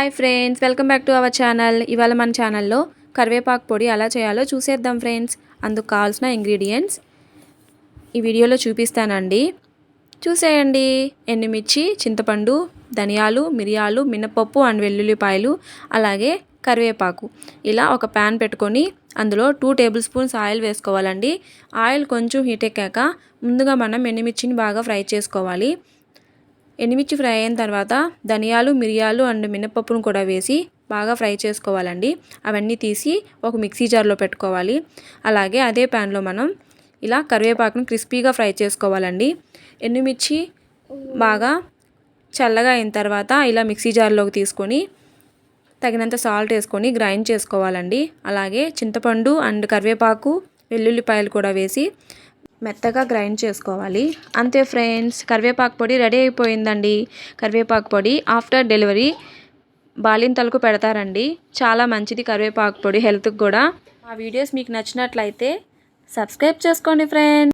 Hi friends, welcome back to our channel. ఇవాళ మన ఛానల్లో కరివేపాకు పొడి ఎలా చేయాలో చూసేద్దాం ఫ్రెండ్స్. అందుకు కావాల్సిన ఇంగ్రీడియంట్స్ ఈ వీడియోలో చూపిస్తానండి, చూసేయండి. ఎండుమిర్చి, చింతపండు, ధనియాలు, మిరియాలు, మినపప్పు అండ్ వెల్లుల్లిపాయలు, అలాగే కరివేపాకు. ఇలా ఒక ప్యాన్ పెట్టుకొని అందులో 2 టేబుల్ స్పూన్స్ ఆయిల్ వేసుకోవాలండి. ఆయిల్ కొంచెం హీట్ ఎక్కాక ముందుగా మనం ఎండుమిర్చిని బాగా ఫ్రై చేసుకోవాలి. ఎండుమిర్చి ఫ్రై అయిన తర్వాత ధనియాలు, మిరియాలు అండ్ మినపప్పును కూడా వేసి బాగా ఫ్రై చేసుకోవాలండి. అవన్నీ తీసి ఒక మిక్సీ జార్లో పెట్టుకోవాలి. అలాగే అదే ప్యాన్లో మనం ఇలా కరివేపాకును క్రిస్పీగా ఫ్రై చేసుకోవాలండి. ఎండుమిర్చి బాగా చల్లగా అయిన తర్వాత ఇలా మిక్సీ జార్లోకి తీసుకొని తగినంత సాల్ట్ వేసుకొని గ్రైండ్ చేసుకోవాలండి. అలాగే చింతపండు అండ్ కరివేపాకు, వెల్లుల్లిపాయలు కూడా వేసి మెత్తగా గ్రైండ్ చేసుకోవాలి. అంతే ఫ్రెండ్స్, కరివేపాకు పొడి రెడీ అయిపోయిందండి. కరివేపాకు పొడి ఆఫ్టర్ డెలివరీ బాలింతలకు పెడతారండి. చాలా మంచిది కరివేపాకు పొడి, హెల్త్కి కూడా. ఆ వీడియోస్ మీకు నచ్చినట్లయితే సబ్స్క్రైబ్ చేసుకోండి ఫ్రెండ్స్.